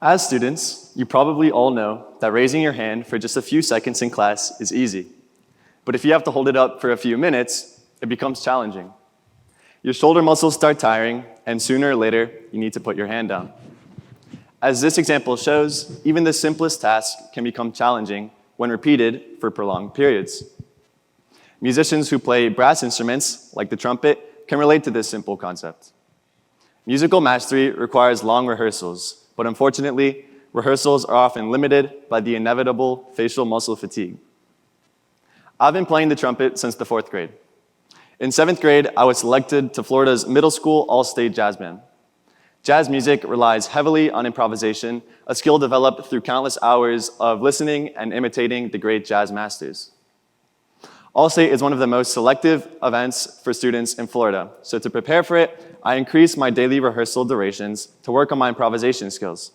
As students, you probably all know that raising your hand for just a few seconds in class is easy. But if you have to hold it up for a few minutes, it becomes challenging. Your shoulder muscles start tiring, and sooner or later, you need to put your hand down. As this example shows, even the simplest task can become challenging when repeated for prolonged periods. Musicians who play brass instruments, like the trumpet, can relate to this simple concept. Musical mastery requires long rehearsals, but unfortunately, rehearsals are often limited by the inevitable facial muscle fatigue. I've been playing the trumpet since the 4th grade. In 7th grade, I was selected to Florida's middle school all-state jazz band. Jazz music relies heavily on improvisation, a skill developed through countless hours of listening and imitating the great jazz masters. All-state is one of the most selective events for students in Florida, so to prepare for it, I increased my daily rehearsal durations to work on my improvisation skills.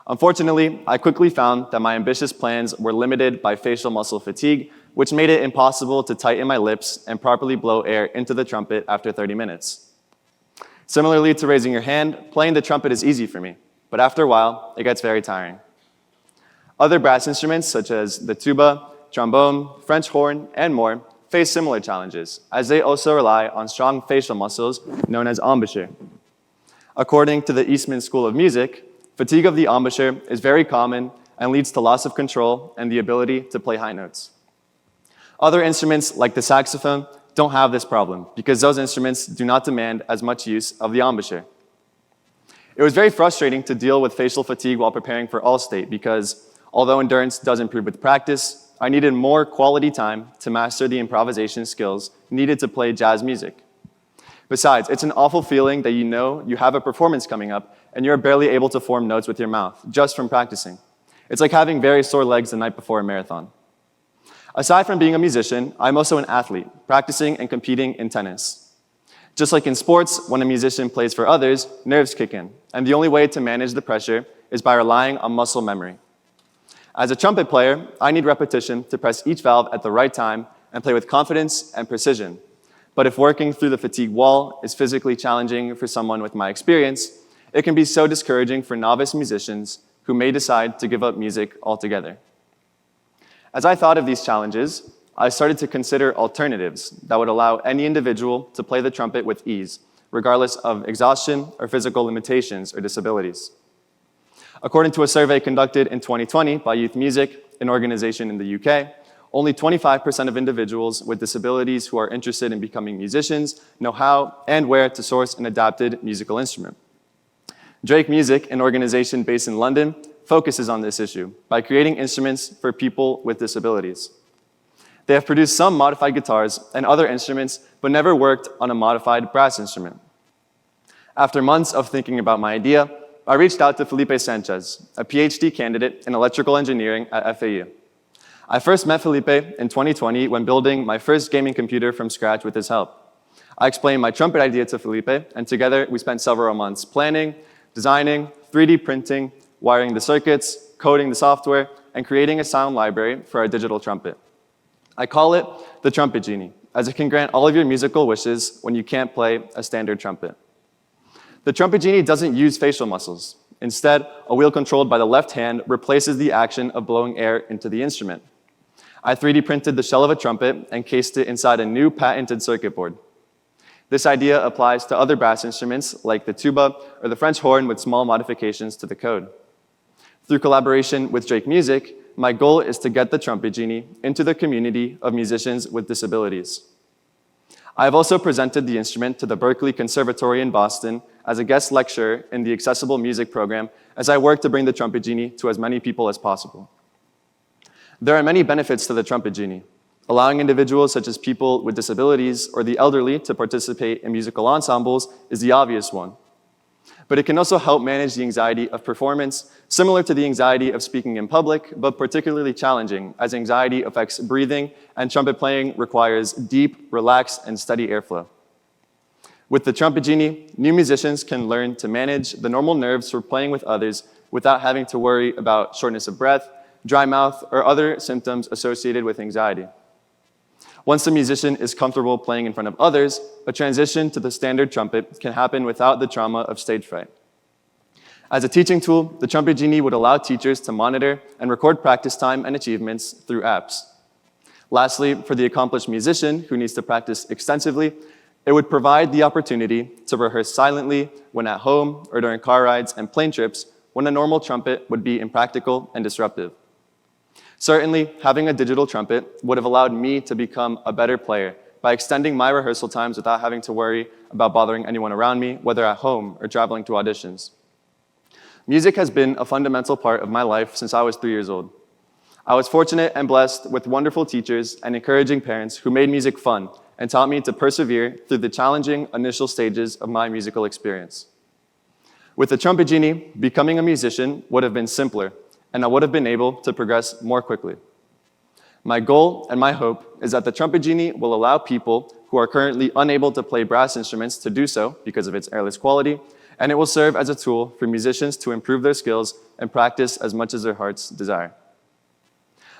Unfortunately, I quickly found that my ambitious plans were limited by facial muscle fatigue, which made it impossible to tighten my lips and properly blow air into the trumpet after 30 minutes. Similarly to raising your hand, playing the trumpet is easy for me, but after a while, it gets very tiring. Other brass instruments, such as the tuba, trombone, French horn, and more, face similar challenges, as they also rely on strong facial muscles known as embouchure. According to the Eastman School of Music, fatigue of the embouchure is very common and leads to loss of control and the ability to play high notes. Other instruments, like the saxophone, don't have this problem because those instruments do not demand as much use of the embouchure. It was very frustrating to deal with facial fatigue while preparing for All-State because, although endurance does improve with practice, I needed more quality time to master the improvisation skills needed to play jazz music. Besides, it's an awful feeling that you know you have a performance coming up and you're barely able to form notes with your mouth just from practicing. It's like having very sore legs the night before a marathon. Aside from being a musician, I'm also an athlete, practicing and competing in tennis. Just like in sports, when a musician plays for others, nerves kick in, and the only way to manage the pressure is by relying on muscle memory. As a trumpet player, I need repetition to press each valve at the right time and play with confidence and precision. But if working through the fatigue wall is physically challenging for someone with my experience, it can be so discouraging for novice musicians who may decide to give up music altogether. As I thought of these challenges, I started to consider alternatives that would allow any individual to play the trumpet with ease, regardless of exhaustion or physical limitations or disabilities. According to a survey conducted in 2020 by Youth Music, an organization in the UK, only 25% of individuals with disabilities who are interested in becoming musicians know how and where to source an adapted musical instrument. Drake Music, an organization based in London, focuses on this issue by creating instruments for people with disabilities. They have produced some modified guitars and other instruments, but never worked on a modified brass instrument. After months of thinking about my idea, I reached out to Felipe Sanchez, a PhD candidate in electrical engineering at FAU. I first met Felipe in 2020 when building my first gaming computer from scratch with his help. I explained my trumpet idea to Felipe, and together we spent several months planning, designing, 3D printing, wiring the circuits, coding the software, and creating a sound library for our digital trumpet. I call it the Trumpet Genie, as it can grant all of your musical wishes when you can't play a standard trumpet. The Trumpet Genie doesn't use facial muscles. Instead, a wheel controlled by the left hand replaces the action of blowing air into the instrument. I 3D printed the shell of a trumpet and cased it inside a new patented circuit board. This idea applies to other brass instruments like the tuba or the French horn with small modifications to the code. Through collaboration with Drake Music, my goal is to get the Trumpet Genie into the community of musicians with disabilities. I have also presented the instrument to the Berklee Conservatory in Boston as a guest lecturer in the Accessible Music program as I work to bring the Trumpet Genie to as many people as possible. There are many benefits to the Trumpet Genie. Allowing individuals such as people with disabilities or the elderly to participate in musical ensembles is the obvious one. But it can also help manage the anxiety of performance, similar to the anxiety of speaking in public, but particularly challenging, as anxiety affects breathing, and trumpet playing requires deep, relaxed, and steady airflow. With the Trumpet Genie, new musicians can learn to manage the normal nerves for playing with others without having to worry about shortness of breath, dry mouth, or other symptoms associated with anxiety. Once the musician is comfortable playing in front of others, a transition to the standard trumpet can happen without the trauma of stage fright. As a teaching tool, the Trumpet Genie would allow teachers to monitor and record practice time and achievements through apps. Lastly, for the accomplished musician who needs to practice extensively, it would provide the opportunity to rehearse silently when at home or during car rides and plane trips when a normal trumpet would be impractical and disruptive. Certainly, having a digital trumpet would have allowed me to become a better player by extending my rehearsal times without having to worry about bothering anyone around me, whether at home or traveling to auditions. Music has been a fundamental part of my life since I was 3 years old. I was fortunate and blessed with wonderful teachers and encouraging parents who made music fun and taught me to persevere through the challenging initial stages of my musical experience. With the Trumpet Genie, becoming a musician would have been simpler, and I would have been able to progress more quickly. My goal and my hope is that the Trumpet Genie will allow people who are currently unable to play brass instruments to do so because of its airless quality, and it will serve as a tool for musicians to improve their skills and practice as much as their hearts desire.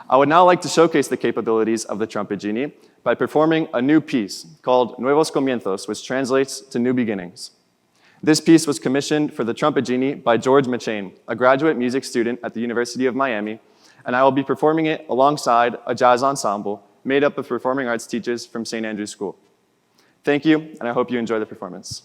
I would now like to showcase the capabilities of the Trumpet Genie by performing a new piece called Nuevos Comienzos, which translates to New Beginnings. This piece was commissioned for the Trumpet Genie by George McChain, a graduate music student at the University of Miami, and I will be performing it alongside a jazz ensemble made up of performing arts teachers from St. Andrew's School. Thank you, and I hope you enjoy the performance.